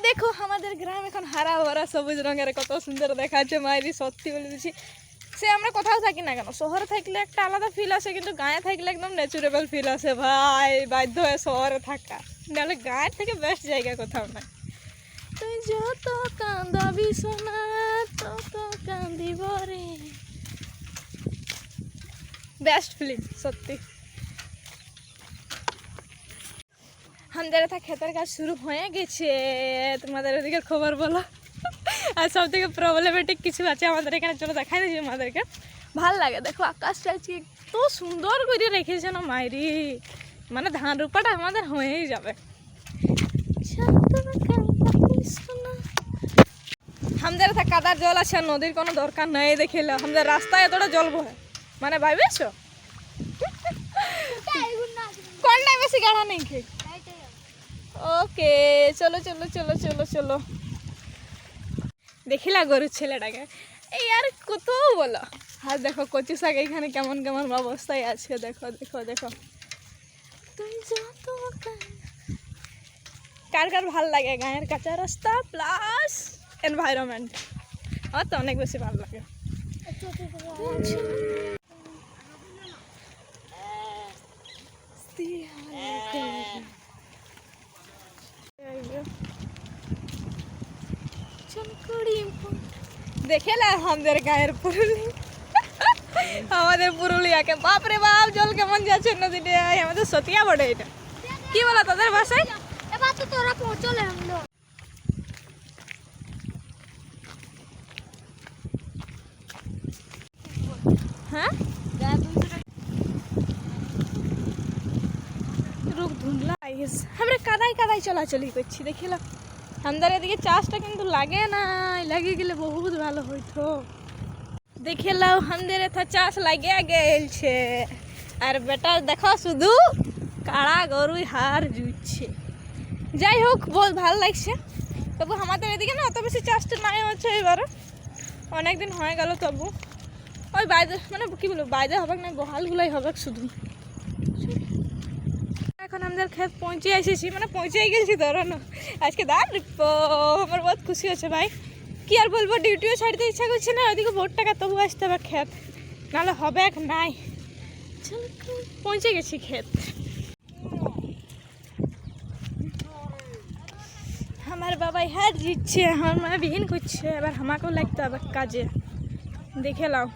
দেখো আমাদের গ্রাম এখন হারা ভরা সবুজ রঙের, কত সুন্দর দেখাচ্ছে মাইরি, সত্যি বলে দিচ্ছি। সে আমরা কোথাও থাকি না কেন, শহরে থাকলে একটা আলাদা ফিল আসে, কিন্তু গাঁয়ে থাকলে একদম ন্যাচুরেবল ফিল আসে ভাই। বাধ্য হয়ে শহরে থাকা, নাহলে গাঁয়ের থেকে বেস্ট জায়গা কোথাও নাই। তুই যত কান্দাবি সোনা তত কান্দিব রে, বেস্ট ফিলিং সত্যি। আমাদের তা ক্ষেতের কাজ শুরু হয়ে গেছে, তোমাদের ওদিকে খবর বলো। আর সব থেকে প্রবলেমেটিক কিছু আছে আমাদের এখানে, চলো দেখাই দিচ্ছি আমাদেরকে। ভাল লাগে দেখো আকাশটা আজকে এত সুন্দর করে রেখেছে না মাইরি, মানে ধান রূপাটা আমাদের হয়েই যাবে। আমাদের তা কাদার জল আছে, নদীর কোনো দরকার নেই দেখিলে। আমাদের রাস্তায় এতটা জল বহে, মানে ভাইবেছো কোনটাই বেশি গাঢ়া নেই কি। ওকে চলো চলো চলো চলো চলো। দেখিলা গরুর ছেলেটাকে, এই আর কত বলো। আর দেখো কচু শাক এখানে কেমন কেমন অবস্থায় আছে, দেখো দেখো দেখো। তুই যত কার কার ভাল লাগে গায়ের কাঁচা রাস্তা প্লাস এনভায়রনমেন্ট? আমার তো অনেক বেশি ভালো লাগে। দেখে না আমাদের গায়ের পুরুলি, আমাদের পুরুলিয়াকে, বাপরে বাপ জল কেমন যাচ্ছে নদীটায়। আমাদের সতিয়া বটে এটা, কি বলো তোদের ভাষায়? এবার তো তোরা পৌঁছলে আমরা। হ্যাঁ রূপ ধুন্দলা আমরা কাদায় কাদায় চলাচলি করছি দেখিলাম। আমাদের এদিকে চাষটা কিন্তু লাগে না, লাগে গেলে বহুত ভালো হইতো। দেখিলাম আমাদের এথা চাষ লাগিয়া গেলছে, আর বেটা দেখো শুধু কাড়া গরুই হার জুটছে। যাই হোক বহুত ভালো লাগছে, তবু আমাদের এদিকে না অত বেশি চাষটা নাই হচ্ছে এবারে, অনেকদিন হয়ে গেল। তবু ওই বাইরে মানে কি বলবো, বাইরে হবে না, গোহালগুলাই হবে শুধু। এখন আমাদের ক্ষেত পৌঁছে এসেছি, মানে পৌঁছে গেছি ধরো না আজকে। দাঁড় আমার বহুত খুশি হচ্ছে ভাই, কি আর বলবো। ডিউটিও ছাড়তে ইচ্ছা করছে না, ওইদিকে ভোট টাকা তবু আসতে হবে ক্ষেত, নাহলে হবে এক নাই। পৌঁছে গেছি ক্ষেত। আমার বাবাই হাত দিচ্ছে, আমার মা বিহীন করছে, এবার আমাকেও লাগতে হবে কাজে। দেখে লাও